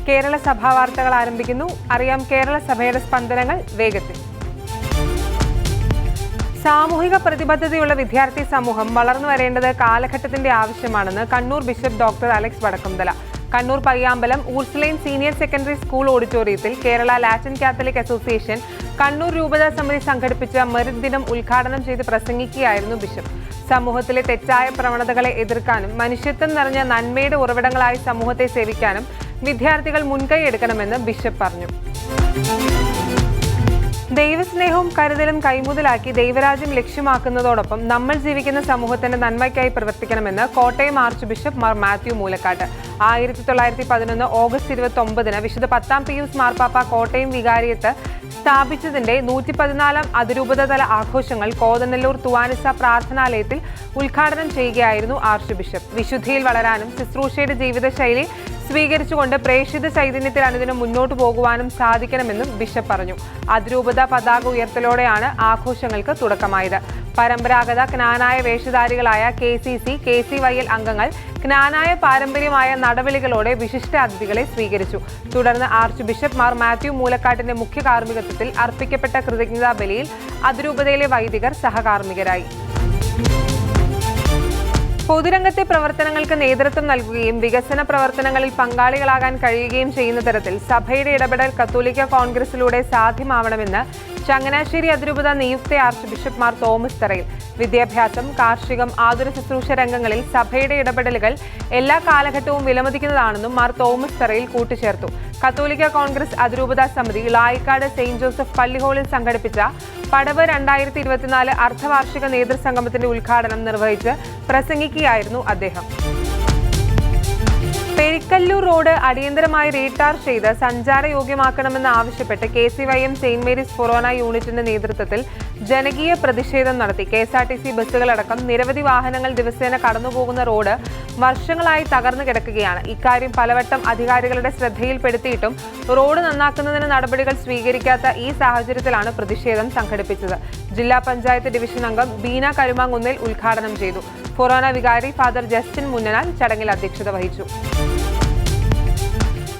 കേരള സഭാ വാർത്തകൾ ആരംഭിക്കുന്നു. അറിയാം കേരള സഭയുടെ സ്പന്ദനങ്ങൾ വേഗത്തിൽ. സാമൂഹിക പ്രതിബദ്ധതയുള്ള വിദ്യാർത്ഥി സമൂഹം വളർന്നു വരേണ്ടത് കാലഘട്ടത്തിന്റെ ആവശ്യമാണെന്ന് Kannur bishop doctor Alex Vadakkumthala. Kannur Payyambalam Ursuline senior secondary school ഓഡിറ്റോറിയത്തിൽ Kerala Latin Catholic association Kannur രൂപതാ സമിതി സംഘടിപ്പിച്ച മെറിറ്റ് ദിനം ഉദ്ഘാടനം ചെയ്ത് പ്രസംഗിക്കുകയായിരുന്നു ബിഷപ്പ്. സമൂഹത്തിലെ തെറ്റായ പ്രവണതകളെ എതിർക്കാനും മനുഷ്യത്വം നിറഞ്ഞ നന്മയുടെ ഉറവിടങ്ങളായി സമൂഹത്തെ സേവിക്കാനും വിദ്യാർത്ഥികൾ മുൻകൈയെടുക്കണമെന്ന് ബിഷപ്പ് പറഞ്ഞു. ദൈവസ്നേഹവും കരുതലും കൈമുതലാക്കി ദൈവരാജ്യം ലക്ഷ്യമാക്കുന്നതോടൊപ്പം നമ്മൾ ജീവിക്കുന്ന സമൂഹത്തിന്റെ നന്മയ്ക്കായി പ്രവർത്തിക്കണമെന്ന് Kottayam arch bishop Mar Mathew Moolakkatt. 1911 August 29 വിശുദ്ധ 10 പിയൂസ് മാർപ്പാപ്പ കോട്ടയം വികാരിയത്ത് സ്ഥാപിച്ചതിന്റെ 114 അതിരൂപതല ആഘോഷങ്ങൾ കോതനല്ലൂർ തുവാനിസ പ്രാർത്ഥനാലയത്തിൽ ഉദ്ഘാടനം ചെയ്യുകയായിരുന്നു ആർച്ച് ബിഷപ്പ്. വിശുദ്ധിയിൽ വളരാനും ശുശ്രൂഷയുടെ ജീവിതശൈലി സ്വീകരിച്ചുകൊണ്ട് പ്രേക്ഷിത ചൈതന്യത്തിൽ അനുദിനം മുന്നോട്ടു പോകുവാനും സാധിക്കണമെന്നും ബിഷപ്പ് പറഞ്ഞു. അതിരൂപത പതാക ഉയർത്തലോടെയാണ് ആഘോഷങ്ങൾക്ക് തുടക്കമായത്. പരമ്പരാഗത ജ്ഞാനായ വേഷധാരികളായ KCC, KCYL അംഗങ്ങൾ ജ്ഞാനായ പാരമ്പര്യമായ നടപടികളോടെ വിശിഷ്ട അതിഥികളെ സ്വീകരിച്ചു. തുടർന്ന് ആർച്ച് ബിഷപ്പ് മാർ മാത്യു മൂലക്കാട്ടിന്റെ മുഖ്യ കാർമ്മികത്വത്തിൽ അർപ്പിക്കപ്പെട്ട കൃതജ്ഞതാ ബലിയിൽ അതിരൂപതയിലെ വൈദികർ സഹകാർമ്മികരായി. പൊതുരംഗത്തെ പ്രവർത്തനങ്ങൾക്ക് നേതൃത്വം നൽകുകയും വികസന പ്രവർത്തനങ്ങളിൽ പങ്കാളികളാകാൻ കഴിയുകയും ചെയ്യുന്ന തരത്തിൽ സഭയുടെ ഇടപെടൽ കത്തോലിക്ക കോൺഗ്രസിലൂടെ സാധ്യമാവണമെന്ന് ചങ്ങനാശ്ശേരി അതിരൂപത നിയുക്ത ആർച്ച് ബിഷപ്പ് മാർ തോമസ് തറയിൽ. വിദ്യാഭ്യാസം, കാർഷികം, ആതുര ശുശ്രൂഷ രംഗങ്ങളിൽ സഭയുടെ ഇടപെടലുകൾ എല്ലാ കാലഘട്ടവും വിലമതിക്കുന്നതാണെന്നും മാർ തോമസ് തറയിൽ കൂട്ടിച്ചേർത്തു. കത്തോലിക്ക കോൺഗ്രസ് അതിരൂപതാ സമിതി ലായിക്കാട് സെയിന്റ് ജോസഫ് പള്ളി ഹാളിൽ സംഘടിപ്പിച്ച പടവ് 2024 അർദ്ധവാർഷിക നേതൃസംഗമത്തിന്റെ ഉദ്ഘാടനം നിർവഹിച്ച് പ്രസംഗിക്കുകയായിരുന്നു അദ്ദേഹം. പെരിക്കല്ലൂർ റോഡ് അടിയന്തരമായി റീടാർ ചെയ്ത് സഞ്ചാരയോഗ്യമാക്കണമെന്ന് ആവശ്യപ്പെട്ട് KCYM സെയിന്റ് മേരീസ് ഫൊറോന യൂണിറ്റിന്റെ നേതൃത്വത്തിൽ ജനകീയ പ്രതിഷേധം നടത്തി. KSRTC ബസ്സുകളടക്കം നിരവധി വാഹനങ്ങൾ ദിവസേന കടന്നുപോകുന്ന റോഡ് വർഷങ്ങളായി തകർന്നു കിടക്കുകയാണ്. ഇക്കാര്യം പലവട്ടം അധികാരികളുടെ ശ്രദ്ധയിൽപ്പെടുത്തിയിട്ടും റോഡ് നന്നാക്കുന്നതിന് നടപടികൾ സ്വീകരിക്കാത്ത ഈ സാഹചര്യത്തിലാണ് പ്രതിഷേധം സംഘടിപ്പിച്ചത്. ജില്ലാ പഞ്ചായത്ത് ഡിവിഷൻ അംഗം ബീന കരുമാങ്കുന്നിൽ ഉദ്ഘാടനം ചെയ്തു. ഫൊറോന വികാരി ഫാദർ ജസ്റ്റിൻ മുന്നനാൽ ചടങ്ങിൽ അധ്യക്ഷത വഹിച്ചു.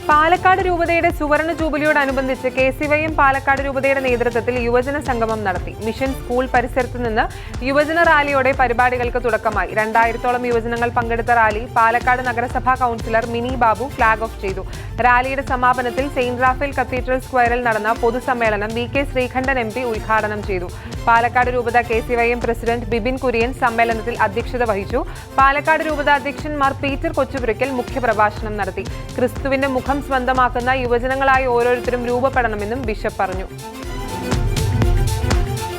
പാലക്കാട് രൂപതയുടെ സുവർണ ജൂബിലിയോടനുബന്ധിച്ച് KCYM പാലക്കാട് രൂപതയുടെ നേതൃത്വത്തിൽ യുവജന സംഗമം നടത്തി. മിഷൻ സ്കൂൾ പരിസരത്ത് നിന്ന് യുവജന റാലിയോടെ പരിപാടികൾക്ക് തുടക്കമായി. 2000-ഓളം യുവജനങ്ങൾ പങ്കെടുത്ത റാലി പാലക്കാട് നഗരസഭാ councillor mini Babu flag off ചെയ്തു. റാലിയുടെ സമാപനത്തിൽ സെയിന്റ് റാഫേൽ കത്തീഡ്രൽ സ്ക്വയറിൽ നടന്ന പൊതുസമ്മേളനം VK ശ്രീകണ്ഠൻ MP ഉദ്ഘാടനം ചെയ്തു. പാലക്കാട് രൂപത KCYM പ്രസിഡന്റ് ബിബിൻ കുര്യൻ സമ്മേളനത്തിൽ അധ്യക്ഷത വഹിച്ചു. പാലക്കാട് രൂപത അധ്യക്ഷൻ മാർ പീറ്റർ കൊച്ചുപുരയ്ക്കൽ മുഖ്യപ്രഭാഷണം നടത്തി. ക്രിസ്തുവിന്റെ മുഖം സ്വന്തമാക്കുന്ന യുവജനങ്ങളായി ഓരോരുത്തരും രൂപപ്പെടണമെന്നും ബിഷപ്പ് പറഞ്ഞു.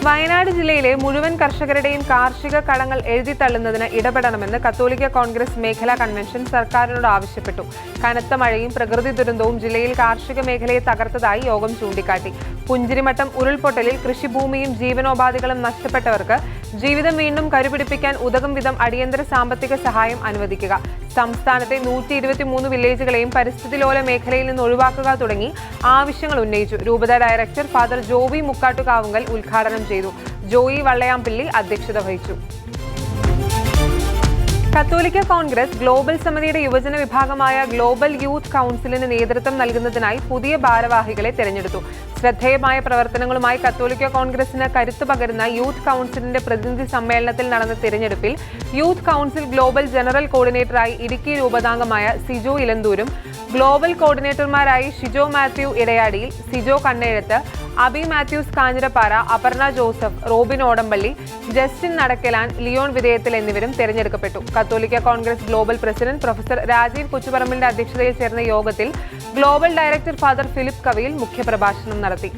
വയനാട് ജില്ലയിലെ മുഴുവൻ കർഷകരുടെയും കാർഷിക കടങ്ങൾ എഴുതിത്തള്ളുന്നതിന് ഇടപെടണമെന്ന് കത്തോലിക്ക കോൺഗ്രസ് മേഖലാ കൺവെൻഷൻ സർക്കാരിനോട് ആവശ്യപ്പെട്ടു. കനത്ത മഴയും പ്രകൃതി ദുരന്തവും ജില്ലയിൽ കാർഷിക മേഖലയെ തകർത്തതായി യോഗം ചൂണ്ടിക്കാട്ടി. പുഞ്ചിരിമട്ടം ഉരുൾപൊട്ടലിൽ കൃഷിഭൂമിയും ജീവനോപാധികളും നഷ്ടപ്പെട്ടവർക്ക് ജീവിതം വീണ്ടും കരുപിടിപ്പിക്കാൻ ഉതകും വിധം അടിയന്തര സാമ്പത്തിക സഹായം അനുവദിക്കുക, സംസ്ഥാനത്തെ 123 വില്ലേജുകളെയും പരിസ്ഥിതിലോല മേഖലയിൽ നിന്ന് ഒഴിവാക്കുക തുടങ്ങി ആവശ്യങ്ങൾ ഉന്നയിച്ചു. രൂപത ഡയറക്ടർ ഫാദർ ജോവി മുക്കാട്ടുകാവുങ്കൽ ഉദ്ഘാടനം ചെയ്തു. ജോയി വള്ളയാംപിള്ളി അധ്യക്ഷത വഹിച്ചു. കത്തോലിക്ക കോൺഗ്രസ് ഗ്ലോബൽ സമിതിയുടെ യുവജന വിഭാഗമായ ഗ്ലോബൽ യൂത്ത് കൗൺസിലിന് നേതൃത്വം നൽകുന്നതിനായി പുതിയ ഭാരവാഹികളെ തെരഞ്ഞെടുത്തു. ശ്രദ്ധേയമായ പ്രവർത്തനങ്ങളുമായി കത്തോലിക്ക കോൺഗ്രസിന് കരുത്തു പകരുന്ന യൂത്ത് കൗൺസിലിന്റെ പ്രതിനിധി സമ്മേളനത്തിൽ നടന്ന തിരഞ്ഞെടുപ്പിൽ യൂത്ത് കൗൺസിൽ ഗ്ലോബൽ ജനറൽ കോർഡിനേറ്ററായി ഇടുക്കി രൂപതാംഗമായ സിജോ ഇലന്തൂരും, ഗ്ലോബൽ കോർഡിനേറ്റർമാരായി ഷിജോ മാത്യു ഇടയാടിയിൽ, Sijo Kannezhuthu, Abi Mathews Kanjirappara, Aparna Joseph, Robin Odampally, Justin Nadakkalan, Leon വിധേയത്തിൽ എന്നിവരും തെരഞ്ഞെടുക്കപ്പെട്ടു. കത്തോലിക്ക Congress global president professor Rajeev കൊച്ചുപറമ്പിലിന്റെ അധ്യക്ഷതയിൽ ചേർന്ന യോഗത്തിൽ global director father Philip Kaviyil മുഖ്യപ്രഭാഷണം നടത്തി.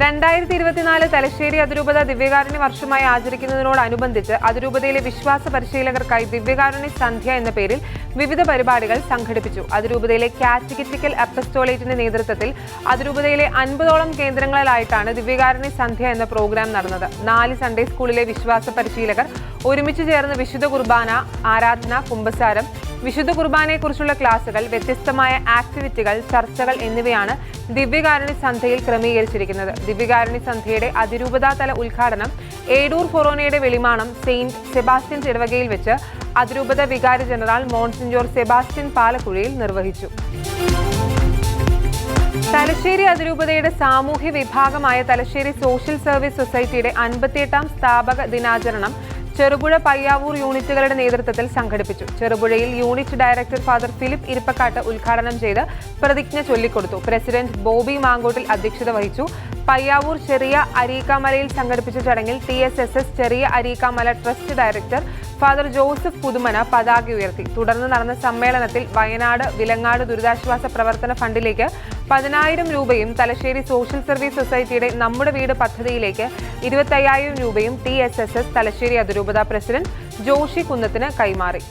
2024 തലശ്ശേരി അതിരൂപത ദിവ്യകാരുണ്യ വർഷമായി ആചരിക്കുന്നതിനോടനുബന്ധിച്ച് അതിരൂപതയിലെ വിശ്വാസ പരിശീലകർക്കായി ദിവ്യകാരുണ്യ സന്ധ്യ എന്ന പേരിൽ വിവിധ പരിപാടികൾ സംഘടിപ്പിച്ചു. അതിരൂപതയിലെ കാറ്റഗറ്റിക്കൽ അപ്പസ്റ്റോലേറ്റിന്റെ നേതൃത്വത്തിൽ അതിരൂപതയിലെ 50ഓളം കേന്ദ്രങ്ങളിലായിട്ടാണ് ദിവ്യകാരുണ്യ സന്ധ്യ എന്ന പ്രോഗ്രാം നടന്നത്. 4 സൺഡേ സ്കൂളിലെ വിശ്വാസ പരിശീലകർ ഒരുമിച്ച് ചേർന്ന് വിശുദ്ധ കുർബാന, ആരാധന, കുമ്പസാരം, വിശുദ്ധ കുർബാനയെക്കുറിച്ചുള്ള ക്ലാസുകൾ, വ്യത്യസ്തമായ ആക്ടിവിറ്റികൾ, ചർച്ചകൾ എന്നിവയാണ് ദിവ്യകാരുണ്യ സന്ധ്യയിൽ ക്രമീകരിച്ചിരിക്കുന്നത്. ദിവ്യകാരുണ്യ സന്ധ്യയുടെ അതിരൂപതാതല ഉദ്ഘാടനം ഏടൂർ ഫൊറോനയുടെ വെളിമാണം സെയിന്റ് സെബാസ്റ്റ്യൻസ് ഇടവകയിൽ വെച്ച് അതിരൂപത വികാരി ജനറൽ മോൺസിഞ്ഞോർ സെബാസ്റ്റ്യൻ പാലക്കുഴിയിൽ നിർവഹിച്ചു. തലശ്ശേരി അതിരൂപതയുടെ സാമൂഹ്യ വിഭാഗമായ തലശ്ശേരി സോഷ്യൽ സർവീസ് സൊസൈറ്റിയുടെ 58ാം സ്ഥാപക ദിനാചരണം ചെറുപുഴ പയ്യാവൂർ യൂണിറ്റുകളുടെ നേതൃത്വത്തിൽ സംഘടിപ്പിച്ചു. ചെറുപുഴയിൽ unit director father Philip Irippakkattu ഉദ്ഘാടനം ചെയ്ത് പ്രതിജ്ഞ ചൊല്ലിക്കൊടുത്തു. പ്രസിഡന്റ് ബോബി മാങ്കോട്ടിൽ അധ്യക്ഷത വഹിച്ചു. പയ്യാവൂർ ചെറിയ അരീക്കാമലയിൽ സംഘടിപ്പിച്ച ചടങ്ങിൽ TSSS ചെറിയ Areekkamala trust director father Joseph Puthumana പതാക ഉയർത്തി. തുടർന്ന് നടന്ന സമ്മേളനത്തിൽ വയനാട് വിലങ്ങാട് ദുരിതാശ്വാസ പ്രവർത്തന ഫണ്ടിലേക്ക് 10,000 രൂപയും തലശ്ശേരി സോഷ്യൽ സർവീസ് സൊസൈറ്റിയുടെ നമ്മുടെ വീട് പദ്ധതിയിലേക്ക് 25,000 രൂപയും TSSS തലശ്ശേരി അതിരൂപത പ്രസിഡന്റ് ജോഷി കുന്നത്തിന് കൈമാറി.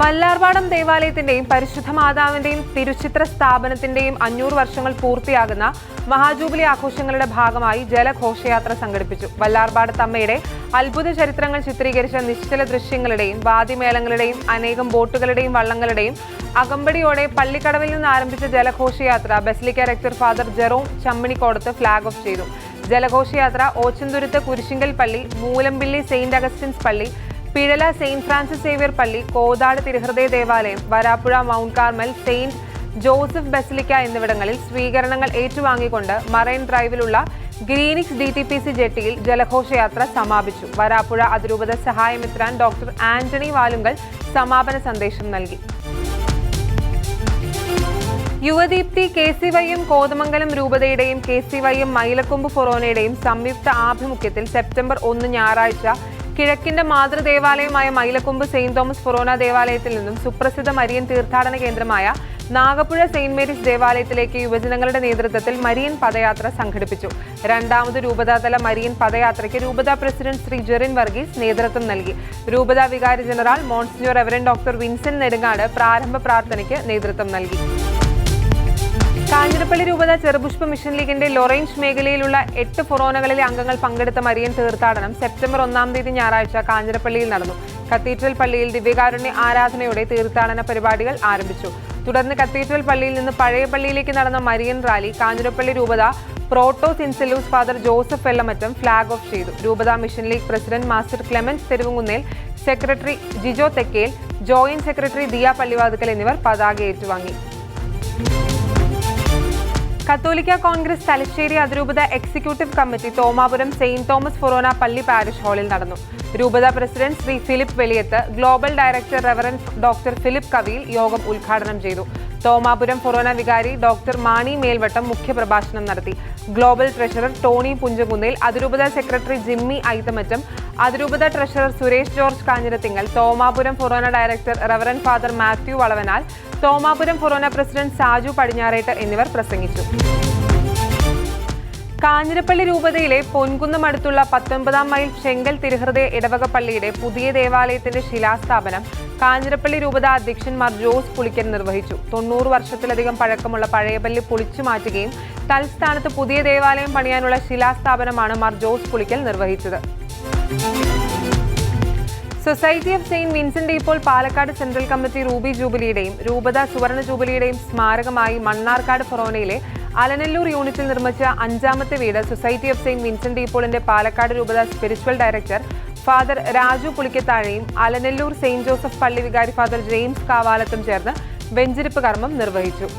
മല്ലാർപാടം ദേവാലയത്തിന്റെയും പരിശുദ്ധ മാതാവിന്റെയും തിരുച്ചിത്ര സ്ഥാപനത്തിന്റെയും 500 വർഷങ്ങൾ പൂർത്തിയാകുന്ന മഹാജൂബിലി ആഘോഷങ്ങളുടെ ഭാഗമായി ജലഘോഷയാത്ര സംഘടിപ്പിച്ചു. വല്ലാർപാടത്തമ്മയുടെ അത്ഭുത ചരിത്രങ്ങൾ ചിത്രീകരിച്ച നിശ്ചല ദൃശ്യങ്ങളുടെയും വാദ്യമേളങ്ങളുടെയും അനേകം ബോട്ടുകളുടെയും വള്ളങ്ങളുടെയും അകമ്പടിയോടെ പള്ളിക്കടവിൽ നിന്ന് ആരംഭിച്ച ജലഘോഷയാത്ര basilica rector father Jerome Chamminikodath flag off ചെയ്തു. ജലഘോഷയാത്ര ഓച്ചന്തുരുത്ത് കുരിശിങ്കൽ പള്ളി, മൂലമ്പിള്ളി സെയിന്റ് അഗസ്റ്റിൻസ് പള്ളി, പിഴല സെയിന്റ് ഫ്രാൻസിസ് സേവ്യർ പള്ളി, കോതാട് തിരുഹൃദയ ദേവാലയം, Varapuzha Mount Carmel, Saint Joseph basilica എന്നിവിടങ്ങളിൽ സ്വീകരണങ്ങൾ ഏറ്റുവാങ്ങിക്കൊണ്ട് മറൈൻ ഡ്രൈവിലുള്ള ഗ്രീനിക്സ് DTPC ജെട്ടിയിൽ ജലഘോഷയാത്ര സമാപിച്ചു. വരാപ്പുഴ അതിരൂപത സഹായമിത്രാൻ ഡോക്ടർ ആന്റണി വാലുങ്കൽ സമാപന സന്ദേശം നൽകി. യുവദീപ്തി KCYM കോതമംഗലം രൂപതയുടെയും KCYM മൈലക്കൊമ്പ് ഫൊറോനയുടെയും സംയുക്ത ആഭിമുഖ്യത്തിൽ സെപ്റ്റംബർ 1 ഞായറാഴ്ച കിഴക്കിന്റെ മാതൃദേവാലയമായ മൈലക്കൊമ്പ് സെയിന്റ് തോമസ് ഫൊറോന ദേവാലയത്തിൽ നിന്നും സുപ്രസിദ്ധ മരിയൻ തീർത്ഥാടന കേന്ദ്രമായ നാഗപ്പുഴ സെയിന്റ് മേരീസ് ദേവാലയത്തിലേക്ക് യുവജനങ്ങളുടെ നേതൃത്വത്തിൽ മരിയൻ പദയാത്ര സംഘടിപ്പിച്ചു. രണ്ടാമത് രൂപതാതല മരിയൻ പദയാത്രയ്ക്ക് രൂപതാ പ്രസിഡന്റ് ശ്രീ ജെറിൻ വർഗീസ് നേതൃത്വം നൽകി. രൂപതാ വികാരി general monsignor Reverend doctor Vincent Nedungad പ്രാരംഭ പ്രാർത്ഥനയ്ക്ക് നേതൃത്വം നൽകി. കാഞ്ഞിരപ്പള്ളി രൂപത ചെറുപുഷ്പ മിഷൻ ലീഗിന്റെ ലൊറേഞ്ച് മേഖലയിലുള്ള 8 ഫൊറോനകളിലെ അംഗങ്ങൾ പങ്കെടുത്ത മരിയൻ തീർത്ഥാടനം സെപ്റ്റംബർ 1 ഞായറാഴ്ച കാഞ്ഞിരപ്പള്ളിയിൽ നടന്നു. കത്തീഡ്രൽ പള്ളിയിൽ ദിവ്യകാരുണ്യ ആരാധനയോടെ തീർത്ഥാടന പരിപാടികൾ ആരംഭിച്ചു. തുടർന്ന് കത്തീഡ്രൽ പള്ളിയിൽ നിന്ന് പഴയ പള്ളിയിലേക്ക് നടന്ന മരിയൻ റാലി കാഞ്ഞിരപ്പള്ളി രൂപത പ്രോട്ടോസ് ഇൻസലൂസ് father Joseph Vellamattom flag off ചെയ്തു. രൂപത mission league president master Clemens Theruvukunnel, secretary Jijo Thekkel, joint secretary Diya Pallivathukkal എന്നിവർ പതാക ഏറ്റുവാങ്ങി. കത്തോലിക്ക കോൺഗ്രസ് തലശ്ശേരി അതിരൂപത executive committee Thomapuram saint Thomas forane പള്ളി പാരിഷ് ഹാളിൽ നടന്നു. രൂപത പ്രസിഡന്റ് Shri Philip Veliyath, global director reverend doctor Philip Kaviyil യോഗം ഉദ്ഘാടനം ചെയ്തു. തോമാപുരം ഫൊറോന വികാരി ഡോക്ടർ മാണി മേൽവട്ടം മുഖ്യപ്രഭാഷണം നടത്തി. ഗ്ലോബൽ ട്രഷറർ ടോണി പുഞ്ചകുന്നേൽ, അതിരൂപത സെക്രട്ടറി ജിമ്മി ഐതമറ്റം, അതിരൂപത treasurer Suresh George Kanjirathingal, Thomapuram forane director reverend father Mathew Valavanal, Thomapuram forane president Saju Padinjarettu എന്നിവർ പ്രസംഗിച്ചു. കാഞ്ഞിരപ്പള്ളി രൂപതയിലെ പൊൻകുന്നമടുത്തുള്ള 19ാം മൈൽ ചെങ്കൽ തിരുഹൃദയ ഇടവക പള്ളിയുടെ പുതിയ ദേവാലയത്തിന്റെ ശിലാസ്ഥാപനം കാഞ്ഞിരപ്പള്ളി രൂപത അധ്യക്ഷൻ മാർ ജോസ് പുളിക്കൻ നിർവഹിച്ചു. 90 വർഷത്തിലധികം പഴക്കമുള്ള പഴയ പള്ളി പൊളിച്ചു മാറ്റുകയും തൽസ്ഥാനത്ത് പുതിയ ദേവാലയം പണിയാനുള്ള ശിലാസ്ഥാപനമാണ് മാർ ജോസ് പുളിക്കൽ നിർവഹിച്ചത്. Society of saint Vincent de Paul Palakkad central committee ruby ജൂബിലിയുടെയും രൂപത സുവർണ ജൂബിലിയുടെയും സ്മാരകമായി മണ്ണാർക്കാട് ഫൊറോനയിലെ അലനല്ലൂർ യൂണിറ്റിൽ നിർമ്മിച്ച 5ാമത്തെ വീട് society of saint Vincent de പോളിന്റെ പാലക്കാട് രൂപത സ്പിരിച്വൽ ഡയറക്ടർ ഫാദർ രാജു പുളിക്കത്താഴയും അലനല്ലൂർ സെയിന്റ് ജോസഫ് പള്ളി വികാരി ഫാദർ ജെയിംസ് കാവാലത്തും ചേർന്ന് വെഞ്ചരിപ്പ് കർമ്മം നിർവഹിച്ചു.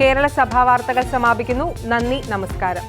കേരള സഭാ വാർത്തകൾ സമാപിക്കുന്നു. നന്ദി, നമസ്കാരം.